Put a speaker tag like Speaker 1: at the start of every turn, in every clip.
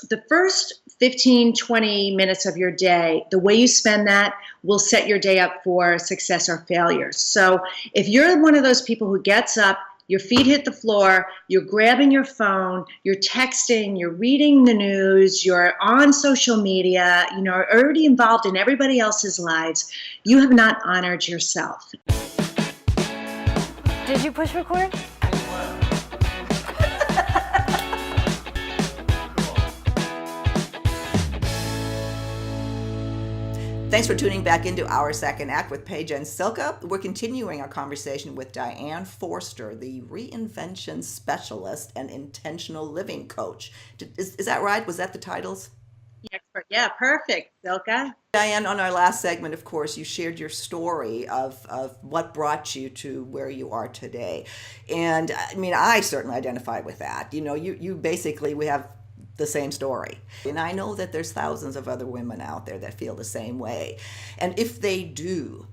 Speaker 1: the first 15, 20 minutes of your day, the way you spend that will set your day up for success or failure. So if you're one of those people who gets up, your feet hit the floor, you're grabbing your phone, you're texting, you're reading the news, you're on social media, already involved in everybody else's lives, you have not honored yourself.
Speaker 2: Did you push record?
Speaker 3: Thanks for tuning back into our second act with Paige and Silka. We're continuing our conversation with Diane Forster, the Reinvention Specialist and Intentional Living Coach. Is that right? Was that the titles?
Speaker 1: Yeah, perfect, Silka.
Speaker 3: Diane, on our last segment, of course, you shared your story of what brought you to where you are today. And I mean, I certainly identify with that. You basically, we have the same story. And I know that there's thousands of other women out there that feel the same way. And if they do,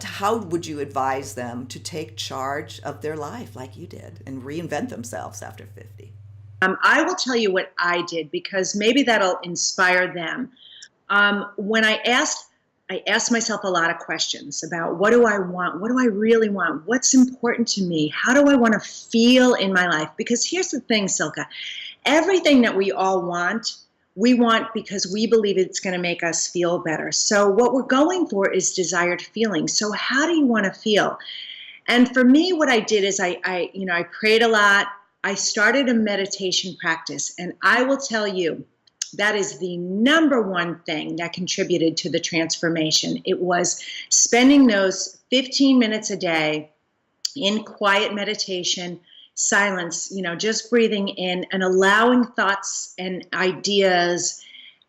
Speaker 3: how would you advise them to take charge of their life like you did and reinvent themselves after 50?
Speaker 1: I will tell you what I did, because maybe that'll inspire them. When I asked myself a lot of questions about what do I want? What do I really want? What's important to me? How do I want to feel in my life? Because here's the thing, Silka. Everything that we all want, we want because we believe it's going to make us feel better. So what we're going for is desired feelings. So how do you want to feel? And for me, what I did is I prayed a lot. I started a meditation practice, and I will tell you, that is the number one thing that contributed to the transformation. It was spending those 15 minutes a day in quiet meditation, silence, just breathing in and allowing thoughts and ideas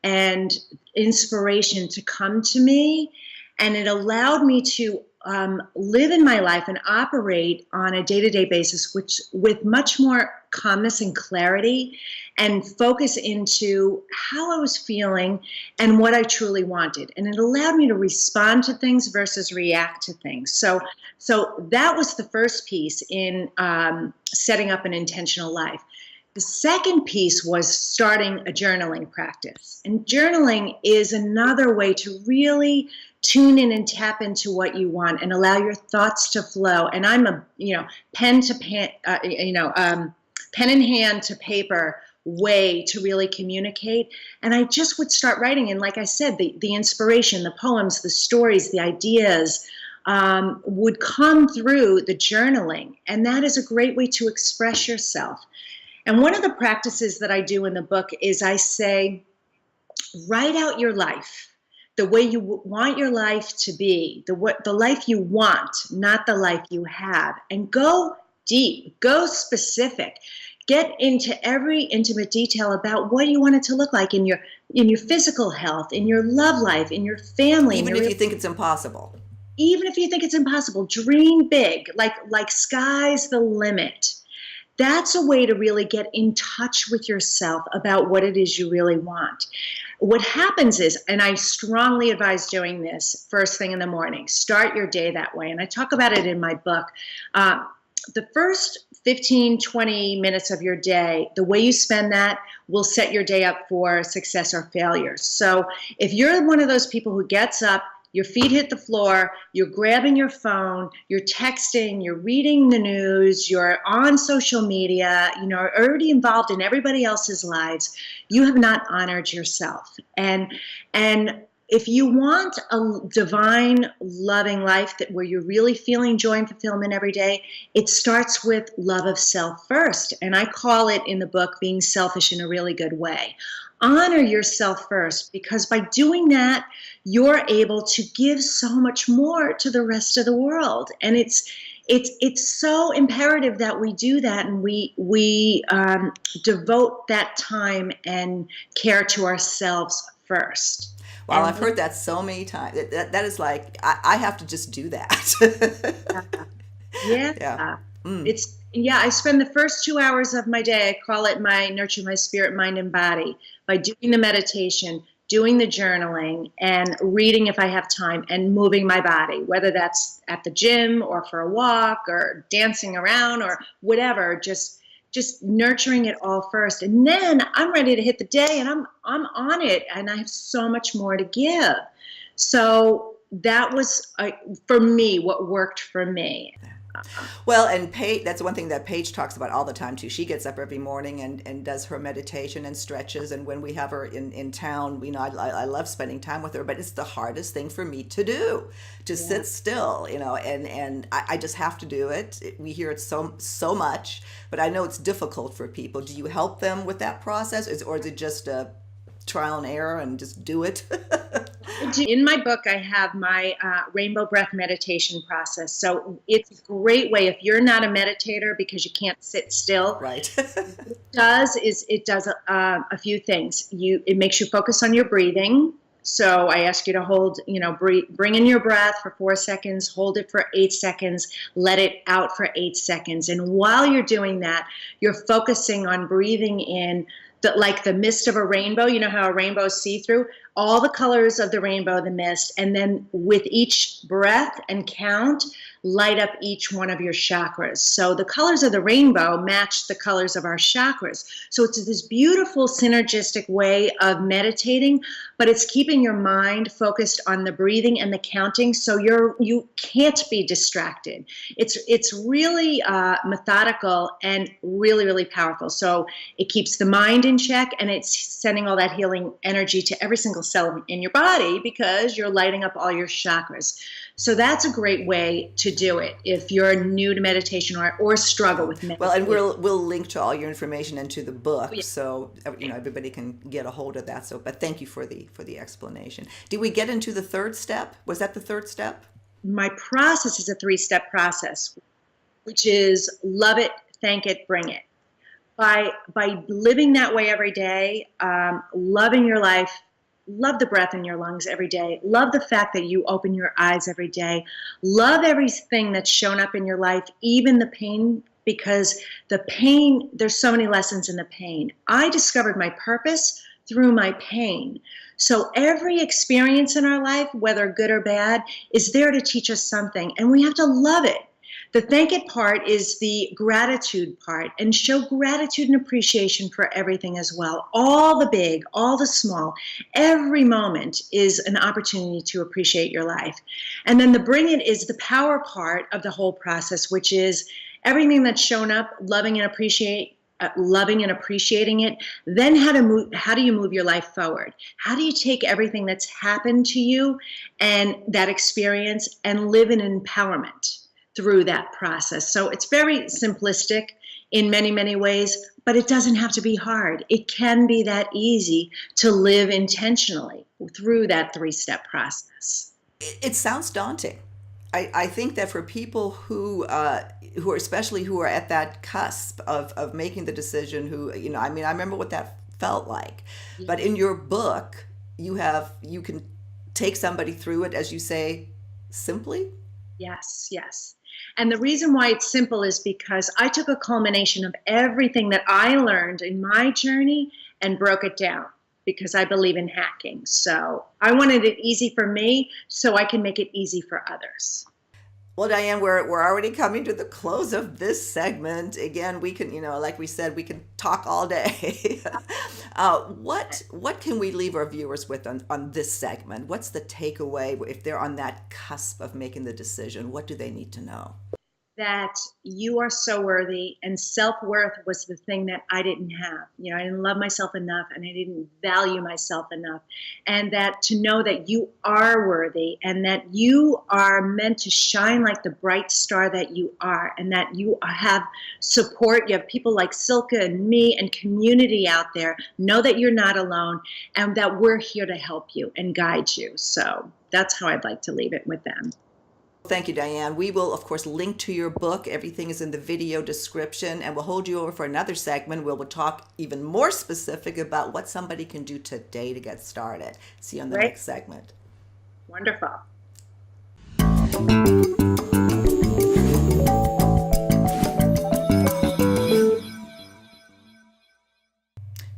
Speaker 1: and inspiration to come to me. And it allowed me to live in my life and operate on a day-to-day basis, with much more calmness and clarity, and focus into how I was feeling and what I truly wanted. And it allowed me to respond to things versus react to things. So that was the first piece in setting up an intentional life. The second piece was starting a journaling practice. And journaling is another way to really tune in and tap into what you want and allow your thoughts to flow. And I'm a, pen in hand to paper way to really communicate. And I just would start writing. And like I said, the inspiration, the poems, the stories, the ideas would come through the journaling. And that is a great way to express yourself. And one of the practices that I do in the book is I say, write out your life the way you want your life to be, the life you want, not the life you have. And go deep, go specific. Get into every intimate detail about what you want it to look like in your physical health, in your love life, in your family.
Speaker 3: Even if you think it's impossible.
Speaker 1: Even if you think it's impossible, dream big, like sky's the limit. That's a way to really get in touch with yourself about what it is you really want. What happens is, and I strongly advise doing this first thing in the morning, start your day that way. And I talk about it in my book. The first 15, 20 minutes of your day, the way you spend that will set your day up for success or failure. So if you're one of those people who gets up, your feet hit the floor, you're grabbing your phone, you're texting, you're reading the news, you're on social media, already involved in everybody else's lives, you have not honored yourself. And if you want a divine, loving life where you're really feeling joy and fulfillment every day, it starts with love of self first. And I call it in the book being selfish in a really good way. Honor yourself first, because by doing that, you're able to give so much more to the rest of the world. And it's so imperative that we do that, and we devote that time and care to ourselves first.
Speaker 3: Well, I've heard that so many times. That is like, I have to just do that.
Speaker 1: Yeah. I spend the first 2 hours of my day, I call it my nurture my spirit, mind, and body, by doing the meditation, doing the journaling, and reading if I have time, and moving my body, whether that's at the gym or for a walk or dancing around or whatever, just just nurturing it all first, and then I'm ready to hit the day, and I'm on it, and I have so much more to give. So that was for me what worked for me.
Speaker 3: Well, and Paige, that's one thing that Paige talks about all the time too. She gets up every morning and does her meditation and stretches. And when we have her in town, I love spending time with her, but it's the hardest thing for me to do, to sit still, and I just have to do it. We hear it so much, but I know it's difficult for people. Do you help them with that process, or is it just a trial and error and just do it?
Speaker 1: In my book, I have my rainbow breath meditation process. So it's a great way if you're not a meditator because you can't sit still.
Speaker 3: Right.
Speaker 1: It does a few things. It makes you focus on your breathing. So I ask you to hold, bring in your breath for 4 seconds, hold it for 8 seconds, let it out for 8 seconds. And while you're doing that, you're focusing on breathing in like the mist of a rainbow. You know how a rainbow is see-through? All the colors of the rainbow, the mist, and then with each breath and count, light up each one of your chakras. So the colors of the rainbow match the colors of our chakras. So it's this beautiful synergistic way of meditating, but it's keeping your mind focused on the breathing and the counting, so you can't be distracted. It's really methodical and really, really powerful. So it keeps the mind in check, and it's sending all that healing energy to every single cell in your body because you're lighting up all your chakras. So that's a great way to do it if you're new to meditation or struggle with meditation.
Speaker 3: Well, and we'll link to all your information into the book, so everybody can get a hold of that. So, but thank you for the explanation. Did we get into the third step? Was that the third step?
Speaker 1: My process is a 3-step process, which is love it, thank it, bring it. By living that way every day, loving your life. Love the breath in your lungs every day. Love the fact that you open your eyes every day. Love everything that's shown up in your life, even the pain, because the pain, there's so many lessons in the pain. I discovered my purpose through my pain. So every experience in our life, whether good or bad, is there to teach us something, and we have to love it. The thank it part is the gratitude part, and show gratitude and appreciation for everything as well. All the big, all the small, every moment is an opportunity to appreciate your life. And then the bring it is the power part of the whole process, which is everything that's shown up, loving and appreciating it. Then how do you move your life forward? How do you take everything that's happened to you and that experience and live in empowerment through that process? So it's very simplistic in many, many ways, but it doesn't have to be hard. It can be that easy to live intentionally through that 3-step process.
Speaker 3: It sounds daunting. I think that for people who are at that cusp of making the decision, I remember what that felt like. Yeah. But in your book, you can take somebody through it, as you say, simply.
Speaker 1: Yes. And the reason why it's simple is because I took a culmination of everything that I learned in my journey and broke it down, because I believe in hacking. So I wanted it easy for me so I can make it easy for others.
Speaker 3: Well, Diane, we're already coming to the close of this segment. Again, we can, like we said, we can talk all day. What can we leave our viewers with on this segment? What's the takeaway if they're on that cusp of making the decision? What do they need to know?
Speaker 1: That you are so worthy, and self-worth was the thing that I didn't have. I didn't love myself enough, and I didn't value myself enough. And that to know that you are worthy, and that you are meant to shine like the bright star that you are, and that you have support. You have people like Silka and me and community out there. Know that you're not alone, and that we're here to help you and guide you. So that's how I'd like to leave it with them.
Speaker 3: Thank you, Diane. We will, of course, link to your book. Everything is in the video description, and we'll hold you over for another segment where we'll talk even more specific about what somebody can do today to get started. See you on the next segment.
Speaker 1: Wonderful.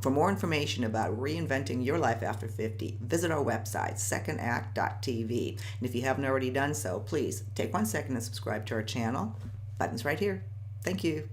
Speaker 3: For more information about reinventing your life after 50, visit our website, secondact.tv. And if you haven't already done so, please take 1 second and subscribe to our channel. Button's right here. Thank you.